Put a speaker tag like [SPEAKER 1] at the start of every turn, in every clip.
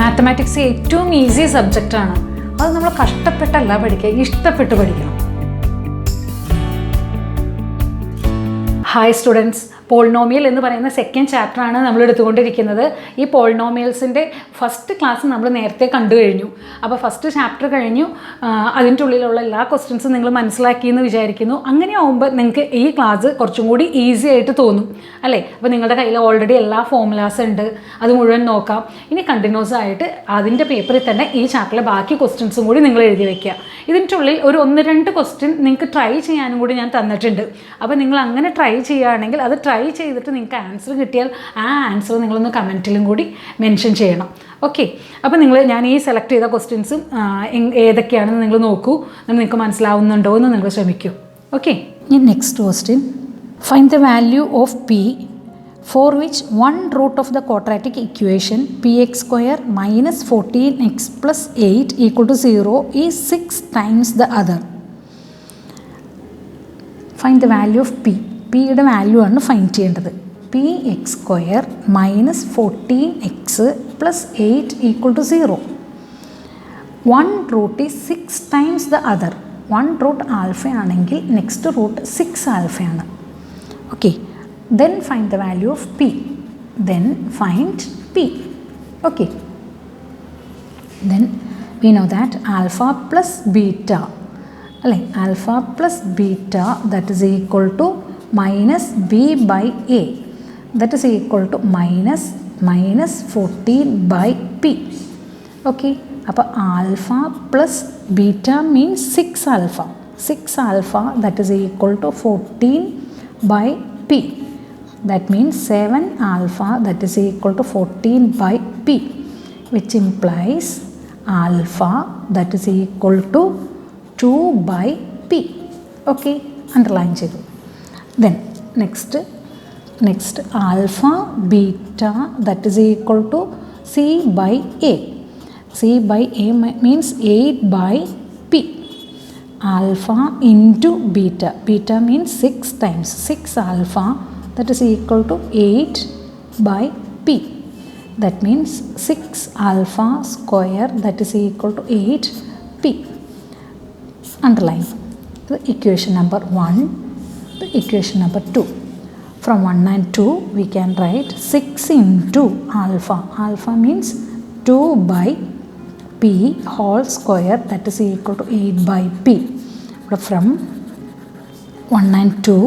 [SPEAKER 1] Mathematics ഏറ്റവും easy സബ്ജക്റ്റാണ്. അത് നമ്മൾ കഷ്ടപ്പെട്ടല്ല പഠിക്കുക, ഇഷ്ടപ്പെട്ട് പഠിക്കണം. ഹായ് സ്റ്റുഡൻസ്, പോളിനോമിയൽ എന്ന് പറയുന്ന സെക്കൻഡ് ചാപ്റ്ററാണ് നമ്മൾ എടുത്തുകൊണ്ടിരിക്കുന്നത്. ഈ പോളിനോമിയൽസിൻ്റെ ഫസ്റ്റ് ക്ലാസ് നമ്മൾ നേരത്തെ കണ്ടു കഴിഞ്ഞു. അപ്പോൾ ഫസ്റ്റ് ചാപ്റ്റർ കഴിഞ്ഞു, അതിൻ്റെ ഉള്ളിലുള്ള എല്ലാ ക്വസ്റ്റ്യൻസും നിങ്ങൾ മനസ്സിലാക്കിയെന്ന് വിചാരിക്കുന്നു. അങ്ങനെ ആകുമ്പോൾ നിങ്ങൾക്ക് ഈ ക്ലാസ് കുറച്ചും കൂടി ഈസി ആയിട്ട് തോന്നും അല്ലേ? അപ്പോൾ നിങ്ങളുടെ കയ്യിൽ ഓൾറെഡി എല്ലാ ഫോർമുലാസ് ഉണ്ട്, അത് മുഴുവൻ നോക്കാം. ഇനി കണ്ടിന്യൂസ് ആയിട്ട് അതിൻ്റെ പേപ്പറിൽ തന്നെ ഈ ചാപ്റ്ററിലെ ബാക്കി ക്വസ്റ്റ്യൻസും കൂടി നിങ്ങൾ എഴുതി വയ്ക്കുക. ഇതിൻ്റെ ഉള്ളിൽ ഒരു 1-2 ക്വസ്റ്റ്യൻ നിങ്ങൾക്ക് ട്രൈ ചെയ്യാനും കൂടി ഞാൻ തന്നിട്ടുണ്ട്. അപ്പോൾ നിങ്ങൾ അങ്ങനെ ട്രൈ ചെയ്യുകയാണെങ്കിൽ അത് ട്രൈ ചെയ്തിട്ട് നിങ്ങൾക്ക് ആൻസർ കിട്ടിയാൽ ആ ആൻസർ നിങ്ങളൊന്ന് കമൻറ്റിലും കൂടി മെൻഷൻ ചെയ്യണം. ഓക്കെ, അപ്പോൾ ഞാൻ ഈ സെലക്ട് ചെയ്ത ക്വസ്റ്റ്യൻസും ഏതൊക്കെയാണെന്ന് നിങ്ങൾ നോക്കൂ, നിങ്ങൾക്ക് മനസ്സിലാവുന്നുണ്ടോ എന്ന് നിങ്ങൾ ശ്രമിക്കൂ. ഓക്കെ, ഇനി next question, find the value of P for which one root of the quadratic equation px square minus 14x plus 8 equal to 0 is 6 times the other. Find the value of p. p യുടെ value ആണ് find ചെയ്യേണ്ടത്. px square minus 14x plus 8 equal to 0. One root is 6 times the other. One root alpha ആണെങ്കിൽ next root 6 alpha ആണ്. Okay. Then find the value of p. Then find p. Okay. Then we know that alpha plus beta, alpha plus beta, that is equal to minus b by a, that is equal to minus 14 by p. Okay. അപ്പോൾ alpha plus beta means 6 alpha. 6 alpha, that is equal to 14 by p. That means 7 alpha, that is equal to 14 by p, which implies alpha, that is equal to 2 by p. Okay, underline chedu. Then next alpha beta, that is equal to c by a. c by a means 8 by p. Alpha into beta, beta means 6 times 6 alpha, that is equal to 8 by p. That means 6 alpha square, that is equal to 8 p. Underline the equation number 1, the equation number 2. From 1 and 2 we can write 6 into alpha. Alpha means 2 by p whole square, that is equal to 8 by p. But from 1 and 2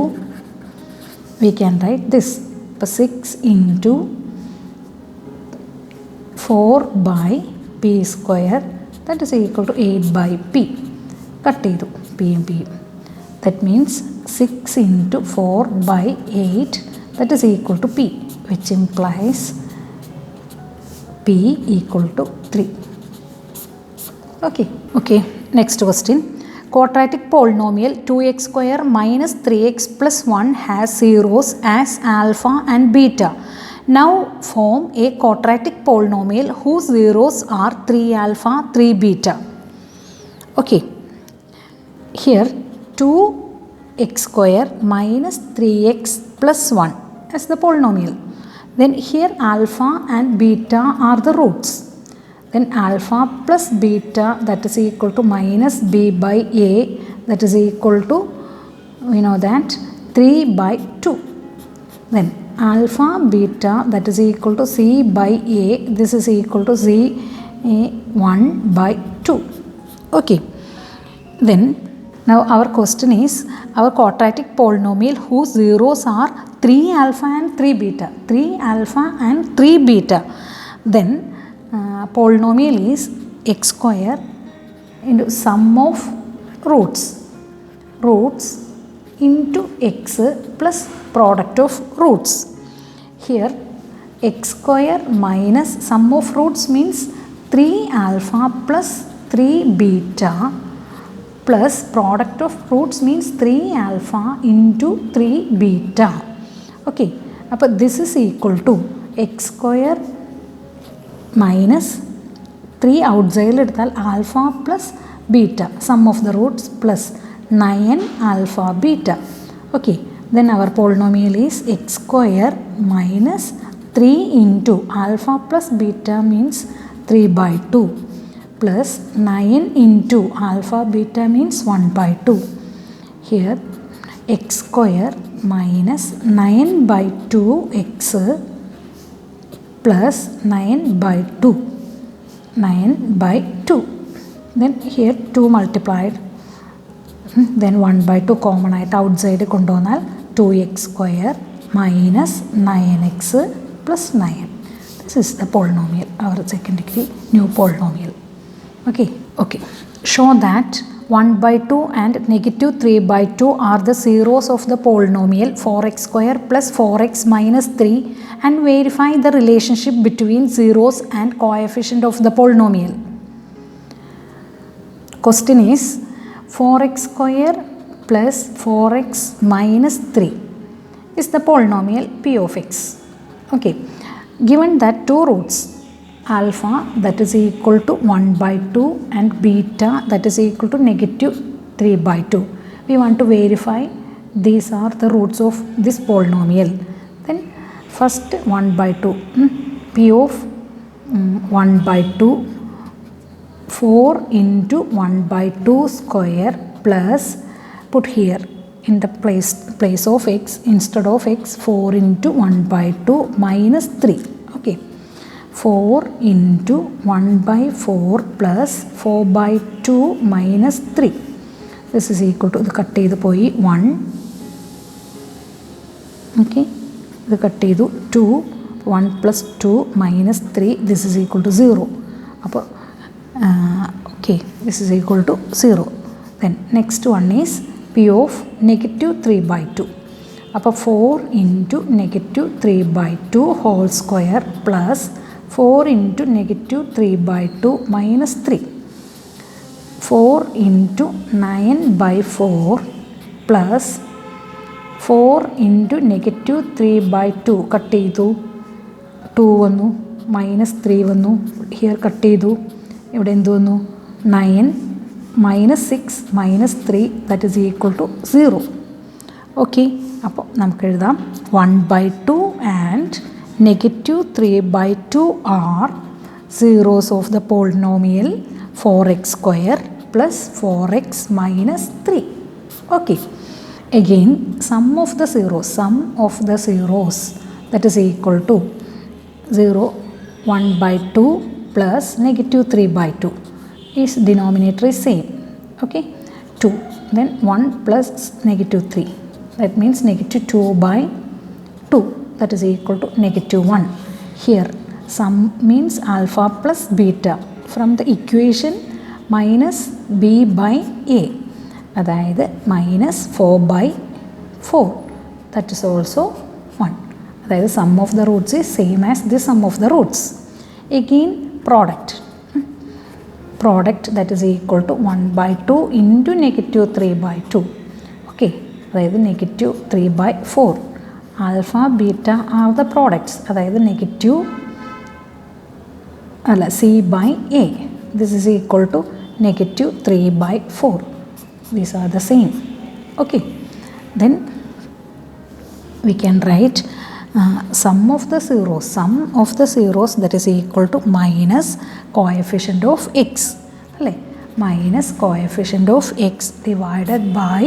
[SPEAKER 1] we can write this, 6 into 4 by p square, that is equal to 8 by p. Cut ചെയ്തു p and p. That means 6 into 4 by 8, that is equal to p, which implies p equal to 3. Okay, next question. Quadratic polynomial 2x square minus 3x plus 1 has zeros as alpha and beta. Now form a quadratic polynomial whose zeros are 3 alpha, 3 beta. Okay, here 2x square minus 3x plus 1 as the polynomial. Then here alpha and beta are the roots. Then alpha plus beta, that is equal to minus b by a, that is equal to, we know that, 3 by 2. Then alpha beta, that is equal to c by a, this is equal to c 1 by 2. Okay. Then now our question is our quadratic polynomial whose zeros are 3 alpha and 3 beta. 3 alpha and 3 beta. Then polynomial is x square into sum of roots into x plus product of roots. Here x square minus sum of roots means 3 alpha plus 3 beta plus product of roots means 3 alpha into 3 beta. Okay, അപ്പോൾ this is equal to x square minus 3 outside എടുത്താൽ alpha plus beta, sum of the roots plus 9 alpha beta. Okay, then our polynomial is x square minus 3 into alpha plus beta means 3 by 2 plus 9 into alpha beta means 1 by 2. Here x square minus 9 by 2x plus 9 by 2. 9 by 2. Then here 2 multiplied. Then 1 by 2 common ആയിട്ട് outside കൊണ്ടുവന്നാൽ 2x square minus 9x plus 9. This is the polynomial, our second degree new polynomial. Okay. Show that 1 by 2 and negative 3 by 2 are the zeros of the polynomial 4x square plus 4x minus 3 and verify the relationship between zeros and coefficient of the polynomial. Question is 4x square plus 4x minus 3 is the polynomial p of x. Okay. Given that two roots alpha that is equal to 1 by 2 and beta that is equal to negative 3 by 2. We want to verify these are the roots of this polynomial. Then first 1 by 2 p of 1 by 2 4 into 1 by 2 square plus put here in the place of x instead of x 4 into 1 by 2 minus 3. Okay. 4 into 1 by 4 plus 4 by 2 minus 3. This is equal to the cut ചെയ്തു പോയി 1. Okay. ഇത് cut ചെയ്തു 2. 1 plus 2 minus 3. This is equal to 0. അപ്പോൾ okay. This is equal to 0. Then next one is p of negative 3 by 2. അപ്പോൾ 4 into negative 3 by 2 whole square plus 4 into negative 3 by 2 minus 3. 4 into 9 by 4 plus 4 into negative 3 by 2 cut ചെയ്തു 2 വന്നു minus 3 വന്നു here cut ചെയ്തു ഇവിടെ എന്ത് വന്നു 9 minus 6 minus 3 that is equal to 0. Okay. അപ്പോൾ നമുക്ക് എഴുതാം 1 by 2 and negative 3 by 2 are zeros of the polynomial 4x square plus 4x minus 3. Okay. Again sum of the zeros that is equal to 0 1 by 2 plus negative 3 by 2 is denominator is same. Okay. 2 then 1 plus negative 3 that means negative 2 by 2 that is equal to negative 1. Here sum means alpha plus beta from the equation minus b by a അതായത് minus 4 by 4 that is also 1. അതായത് sum of the roots is same as the sum of the roots. Again product that is equal to 1 by 2 into negative 3 by 2. Okay. അതായത് negative 3 by 4. Alpha, beta are the products. അതായത് negative c by a. This is equal to negative 3 by 4. These are the same. Okay. Then we can write sum of the zeros that is equal to minus coefficient of x. അല്ലേ minus coefficient of x divided by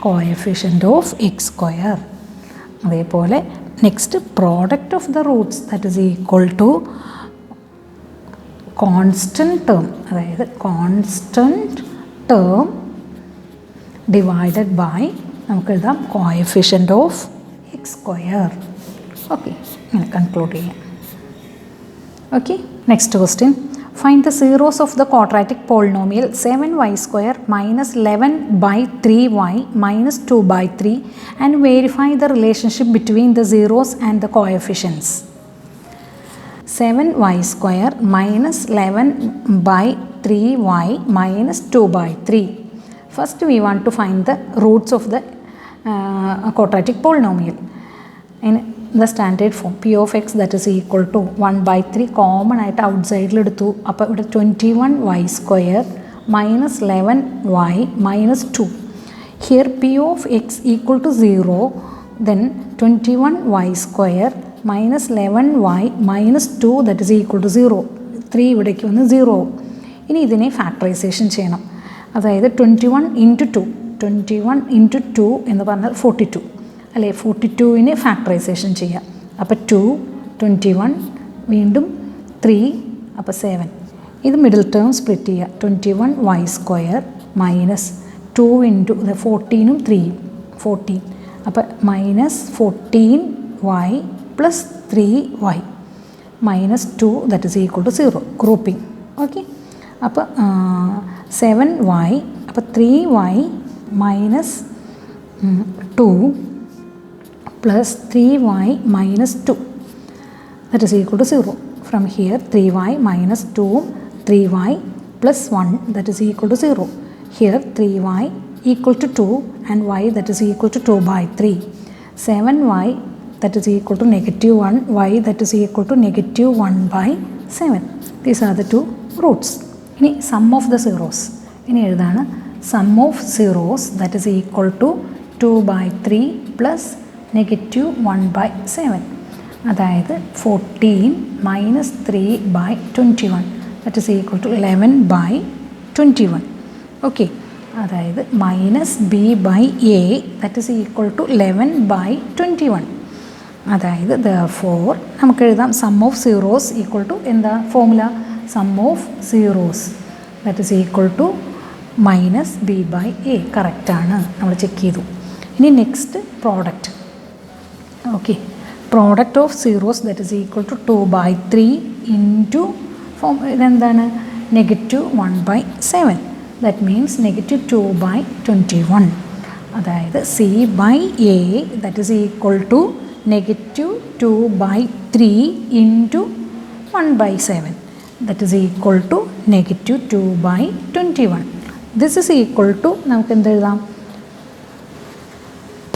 [SPEAKER 1] coefficient of x square. അതേപോലെ next product of the roots that is equal to constant term അതായത് constant term divided by നമുക്ക് എഴുതാം coefficient of x square. Okay ഇങ്ങനെ conclude ചെയ്യാം. Okay next question. Find the zeros of the quadratic polynomial 7y square minus 11 by 3y minus 2 by 3 and verify the relationship between the zeros and the coefficients. 7y square minus 11 by 3y minus 2 by 3. First we want to find the roots of the quadratic polynomial. In the standard form p of x that is equal to 1 by 3 common ആയിട്ട് ഔട്ട്സൈഡിൽ എടുത്തു. അപ്പോൾ ഇവിടെ 21y square minus 11y minus 2. Here p of x equal to 0, then 21y square minus 11y minus 2 that is equal to 0. 3 ഇവിടേക്ക് വന്ന് 0 ആവും. ഇനി ഇതിനെ factorisation ചെയ്യണം. അതായത് 21 ഇൻറ്റു 2, 21 ഇൻറ്റു 2 എന്ന് പറഞ്ഞാൽ 42 അല്ലേ. 42നെ ഫാക്ടറൈസേഷൻ ചെയ്യാം. അപ്പോൾ 2, 21, വീണ്ടും 3, അപ്പോൾ 7. ഇത് മിഡിൽ ടേം സ്പ്ലിറ്റ് ചെയ്യുക. 21y² മൈനസ് 2 ഇൻറ്റു 14ഉം 3ഉം 14. അപ്പോൾ minus 14y plus 3y minus 2 that is equal to 0. Grouping. Okay. അപ്പോൾ 7y, അപ്പോൾ 3y minus 2 plus 3y minus 2 that is equal to 0. From here 3y minus 2ഉം 3y plus 1 that is equal to 0. Here 3y equal to 2 and y that is equal to 2 by 3. 7y that is equal to negative 1, y that is equal to negative 1 by 7. These are the two roots. ഇനി sum of the zeros. ഇനി എഴുതാണ് sum of zeros that is equal to 2 by 3 plus negative 1 by 7. അതായത് 14 minus 3 by 21 that is equal to 11 by 21. Okay. അതായത് minus b by a that is equal to 11 by 21. അതായത് therefore നമുക്ക് എഴുതാം sum of zeros equal to എന്താ formula? Sum of zeros that is equal to minus b by a. കറക്റ്റാണ്, നമ്മൾ check ചെയ്തു. ഇനി next product. Okay. Product of zeros that is equal to 2 by 3 into ഇതെന്താണ്? Negative 1 by 7. That means negative 2 by 21. അതായത് C by A that is equal to negative 2 by 3 into 1 by 7. That is equal to negative 2 by 21. This is equal to നമുക്ക് എന്ത് എഴുതാം?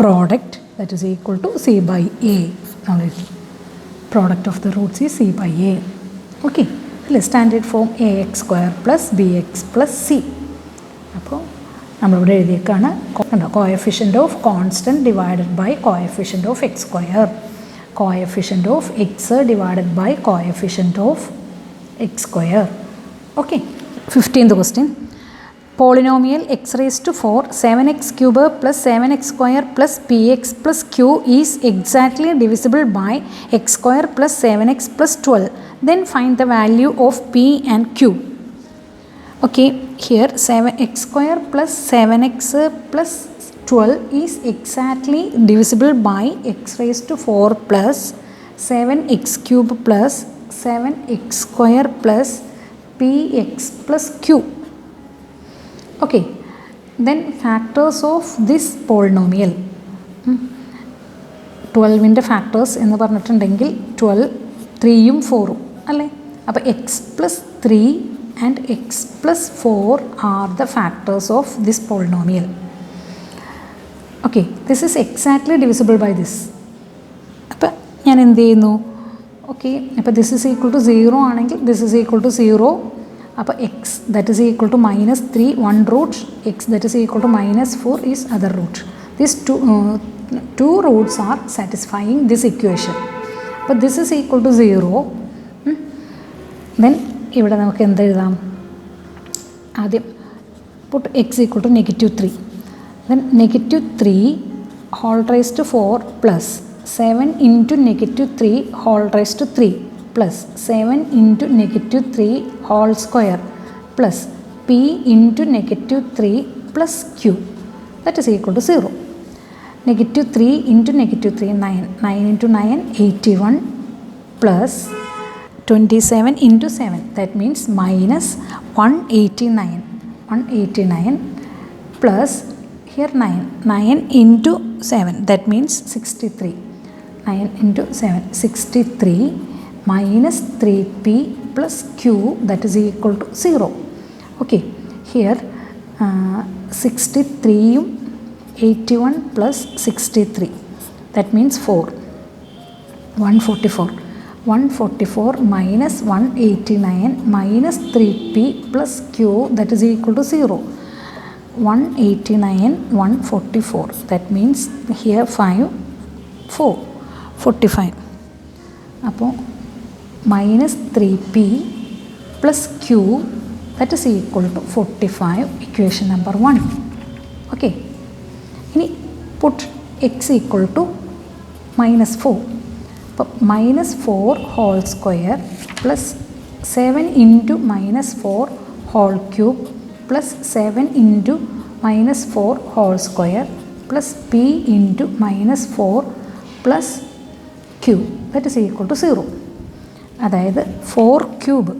[SPEAKER 1] Product that is equal to C by A. Product of the roots is C by A. Okay. Standard form ax² plus bx plus c. അപ്പോൾ നമ്മളിവിടെ എഴുതിയേക്കാണ് coefficient of constant divided by coefficient of x², coefficient of x divided by coefficient of x². Okay. 15th question. Polynomial x raised to 4 7x³ plus 7x² plus px plus q is exactly divisible by x² plus 7x plus 12. Then find the value of p and q. Okay, here 7x² plus 7x plus 12 is exactly divisible by x raised to 4 plus 7x³ plus 7x² plus px plus q. Okay, then factors of this polynomial. 12ൻ്റെ factors എന്ന് പറഞ്ഞിട്ടുണ്ടെങ്കിൽ 12, 3ഉം 4ഉം അല്ലേ. അപ്പോൾ x plus 3 and x plus 4 are the factors of this polynomial. Okay, this is exactly divisible by this. അപ്പോൾ ഞാൻ എന്ത് ചെയ്യുന്നു? ഓക്കെ. അപ്പോൾ ദിസ് ഈസ് ഈക്വൽ ടു 0 ആണെങ്കിൽ ദിസ് ഈസ് ഈക്വൽ ടു 0. അപ്പോൾ x that is equal to minus 3 1 root, x that is equal to minus 4 is other root. This two roots are satisfying this equation. അപ്പോൾ this is equal to 0. Then ഇവിടെ നമുക്ക് എന്ത് എഴുതാം? ആദ്യം put x equal to negative 3. Then negative 3 whole raise to 4 plus 7 into negative 3 whole raise to 3 plus 7 into negative 3 whole square plus P into negative 3 plus Q that is equal to 0. negative 3 into negative 3 9, 9 into 9 81 plus 27 into 7, that means minus 189 plus here 9 into 7, that means 63. 9 into 7, 63 minus 3p plus q that is equal to 0. Okay, here 63 81 plus 63, that means 4, 144. 144 minus 189 minus 3p plus q that is equal to 0. 189 144, that means here 5 4 45. അപ്പോൾ minus 3p plus q that is equal to 45, equation number 1. Okay. Now put x equal to minus 4. Minus 4 whole square plus 7 into minus 4 whole cube plus 7 into minus 4 whole square plus p into minus 4 plus q that is equal to 0. അതായത് 4 cube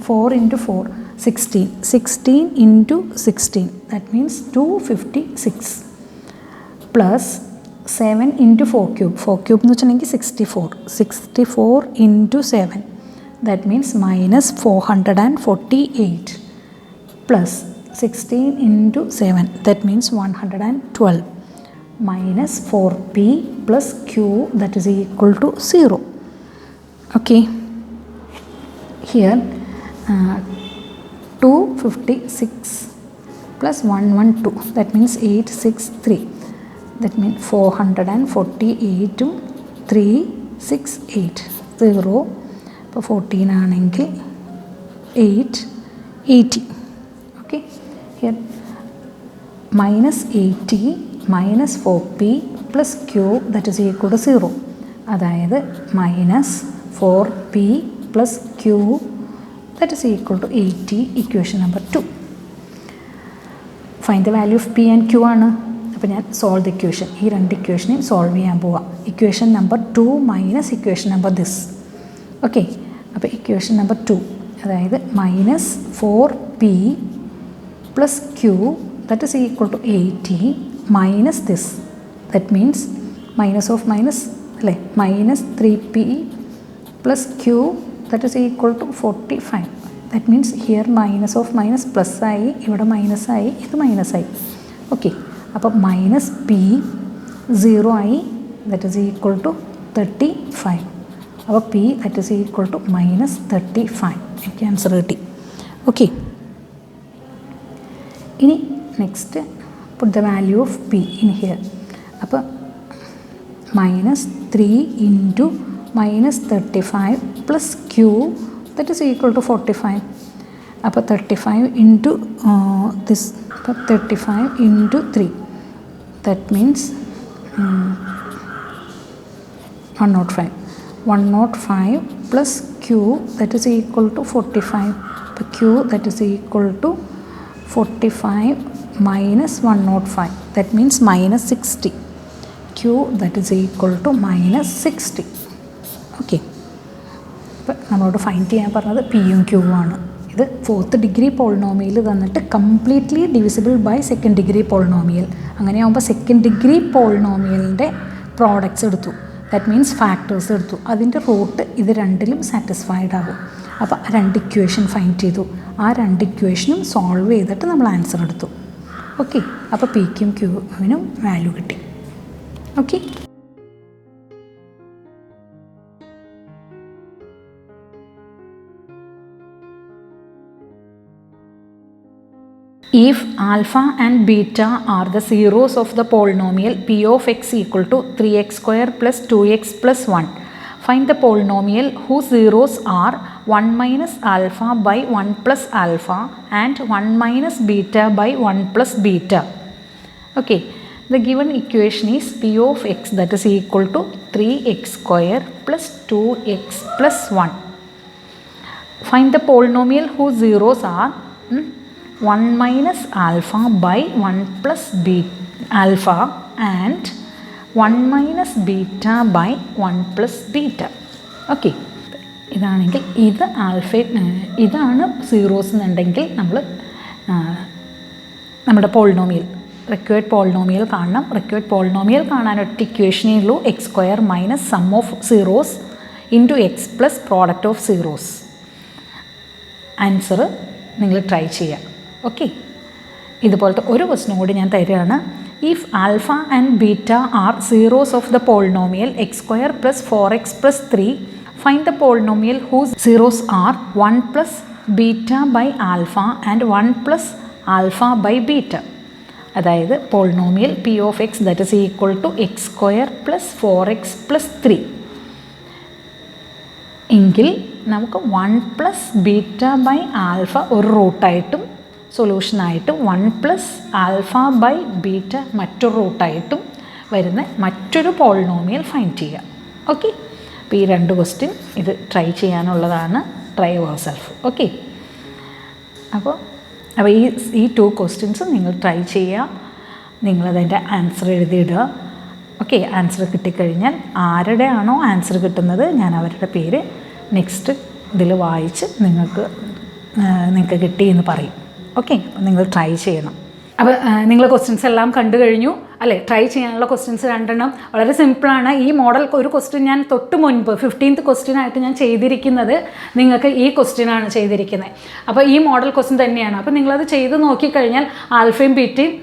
[SPEAKER 1] 4 into 4 16 into 16 that means 256 plus 7 into 4 cube എന്ന് വെച്ചിട്ടുണ്ടെങ്കിൽ 64 into 7 that means minus 448 plus 16 into 7 that means 112 minus 4p plus q that is equal to 0. Okay, here 256 plus 112 that means 863 that means 448 368 0 അപ്പോൾ 14 ആണെങ്കിൽ 880. Okay, here minus 80 minus 4p plus q that is equal to 0. അതായത് minus 4p plus q that is equal to 80, equation number 2. Find the value of p and q ആണ്. അപ്പോൾ ഞാൻ solve the equation, ഈ രണ്ട് ഇക്വേഷനെയും solve ചെയ്യാൻ പോവാം. Equation number 2 minus equation number this. Okay, അപ്പോൾ equation number 2 അതായത് minus 4p plus Q that is equal to 80 minus this that means minus of minus അല്ലേ, minus 3p plus Q that is equal to 45. That means here minus of minus plus ആയി, ഇവിടെ minus ആയി, ഇത് minus ആയി. Okay, അപ്പോൾ minus P 0 ആയി, that is equal to 35. അപ്പോൾ p that is equal to minus 35. എനിക്ക് ആൻസർ കിട്ടി. ഓക്കെ, ഇനി next put the value of p in here. അപ്പോൾ minus 3 into minus 35 plus Q that is equal to 45. അപ്പോൾ 35 into this, അപ്പോൾ 35 into 3 that means 105 plus q that is equal to 45. The q that is equal to 45 minus 105 that means minus 60. q that is equal to minus 60. Okay, അപ്പോൾ നമ്മളോട് find ചെയ്യാൻ പറഞ്ഞത് പിയും ക്യൂവും ആണ്. ഇത് 4th degree polynomial തന്നിട്ട് completely divisible by 2nd degree polynomial. അങ്ങനെയാകുമ്പോൾ 2nd degree പോളിനോമിയലിൻ്റെ പ്രോഡക്റ്റ്സ് എടുത്തു, ദാറ്റ് മീൻസ് ഫാക്ടേഴ്സ് എടുത്തു, അതിൻ്റെ റൂട്ട് ഇത് രണ്ടിലും സാറ്റിസ്ഫൈഡ് ആകും. അപ്പോൾ 2 ഇക്വേഷൻ ഫൈൻഡ് ചെയ്തു, ആ 2 ഇക്വേഷനും സോൾവ് ചെയ്തിട്ട് നമ്മൾ ആൻസർ എടുത്തു. ഓക്കെ, അപ്പോൾ പിക്കും ക്യൂവിനും വാല്യൂ കിട്ടി. Okay, if alpha and beta are the zeros of the polynomial p of x equal to 3x square plus 2x plus 1, find the polynomial whose zeros are 1 minus alpha by 1 plus alpha and 1 minus beta by 1 plus beta. Okay, the given equation is p of x that is equal to 3x square plus 2x plus 1. Find the polynomial whose zeros are 1 minus alpha by 1 plus alpha and 1 minus beta by 1 plus beta. Okay, ഇതാണെങ്കിൽ ഇത് ഇതാണ് zeros എന്നുണ്ടെങ്കിൽ നമ്മൾ നമ്മുടെ polynomial required polynomial കാണണം. Required polynomial കാണാൻ ഒറ്റ ഇക്വേഷനേ ഉള്ളൂ, x square minus sum of zeros into x plus product of zeros. Answer നിങ്ങൾ ട്രൈ ചെയ്യുക. ഓക്കെ, ഇതുപോലത്തെ ഒരു ക്വസ്റ്റ്യൻ കൂടി ഞാൻ തരികയാണ്. If alpha and beta are zeros of the polynomial x square plus 4x plus 3, find the polynomial whose zeros are 1 plus beta by alpha and 1 plus alpha by beta. അതായത് polynomial p of x that is equal to x square plus 4x plus 3 എങ്കിൽ നമുക്ക് 1 plus beta by alpha ഒരു റൂട്ടായിട്ടും സൊല്യൂഷനായിട്ടും 1 plus alpha by beta മറ്റൊരു റൂട്ടായിട്ടും വരുന്ന മറ്റൊരു പോളിനോമിയൽ ഫൈൻഡ് ചെയ്യുക. ഓക്കെ, അപ്പോൾ ഈ 2 ക്വസ്റ്റ്യൻ ഇത് ട്രൈ ചെയ്യാനുള്ളതാണ്. Try yourself. ഓക്കെ, അപ്പോൾ ഈ 2 ക്വസ്റ്റ്യൻസ് നിങ്ങൾ ട്രൈ ചെയ്യുക. നിങ്ങളതിൻ്റെ ആൻസർ എഴുതിയിടുക. ഓക്കെ, ആൻസർ കിട്ടിക്കഴിഞ്ഞാൽ ആരുടെയാണോ ആൻസർ കിട്ടുന്നത് ഞാൻ അവരുടെ പേര് നെക്സ്റ്റ് ഇതിൽ വായിച്ച് നിങ്ങൾക്ക് കിട്ടി എന്ന് പറയും. ഓക്കെ, അപ്പോൾ നിങ്ങൾ ട്രൈ ചെയ്യണം. അപ്പോൾ നിങ്ങൾ ക്വസ്റ്റ്യൻസ് എല്ലാം കണ്ടു കഴിഞ്ഞു അല്ലേ? ട്രൈ ചെയ്യാനുള്ള ക്വസ്റ്റ്യൻസ് 2 വളരെ സിമ്പിളാണ്. ഈ മോഡൽ ഒരു ക്വസ്റ്റ്യൻ ഞാൻ തൊട്ട് മുൻപ് 15th ക്വസ്റ്റ്യനായിട്ട് ഞാൻ ചെയ്തിരിക്കുന്നത് നിങ്ങൾക്ക് ഈ ക്വസ്റ്റ്യനാണ് ചെയ്തിരിക്കുന്നത്. അപ്പോൾ ഈ മോഡൽ ക്വസ്റ്റ്യൻ തന്നെയാണ്. അപ്പോൾ നിങ്ങളത് ചെയ്ത് നോക്കിക്കഴിഞ്ഞാൽ ആൽഫയും ബീറ്റയും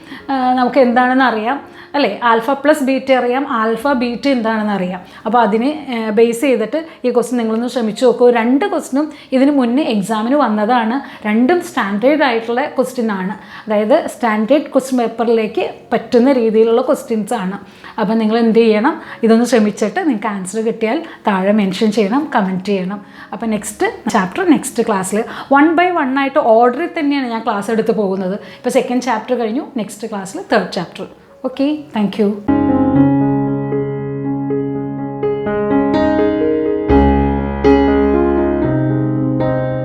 [SPEAKER 1] നമുക്ക് എന്താണെന്ന് അറിയാം അല്ലേ? ആൽഫ പ്ലസ് ബീറ്റ അറിയാം, ആൽഫ ബീറ്റ എന്താണെന്ന് അറിയാം. അപ്പോൾ അതിനെ ബേസ് ചെയ്തിട്ട് ഈ ക്വസ്റ്റ്യൻ നിങ്ങളൊന്ന് ശ്രമിച്ചു നോക്കൂ. 2 ക്വസ്റ്റ്യനും ഇതിന് മുന്നേ എക്സാമിന് വന്നതാണ്. 2ഉം സ്റ്റാൻഡേർഡ് ആയിട്ടുള്ള ക്വസ്റ്റ്യൻ ആണ്. അതായത് സ്റ്റാൻഡേർഡ് ക്വസ്റ്റ്യൻ പേപ്പറിലേക്ക് പറ്റുന്ന രീതിയിലുള്ള ക്വസ്റ്റ്യൻസ് ആണ്. അപ്പോൾ നിങ്ങൾ എന്ത് ചെയ്യണം? ഇതൊന്ന് ശ്രമിച്ചിട്ട് നിങ്ങൾക്ക് ആൻസർ കിട്ടിയാൽ താഴെ മെൻഷൻ ചെയ്യണം, കമൻറ്റ് ചെയ്യണം. അപ്പോൾ നെക്സ്റ്റ് ചാപ്റ്റർ നെക്സ്റ്റ് ക്ലാസ്സിൽ 1 by 1 ആയിട്ട് ഓർഡറിൽ തന്നെയാണ് ഞാൻ ക്ലാസ് എടുത്ത് പോകുന്നത്. ഇപ്പോൾ 2nd ചാപ്റ്റർ കഴിഞ്ഞു, നെക്സ്റ്റ് ക്ലാസ്സിൽ 3rd chapter. Okay, thank you.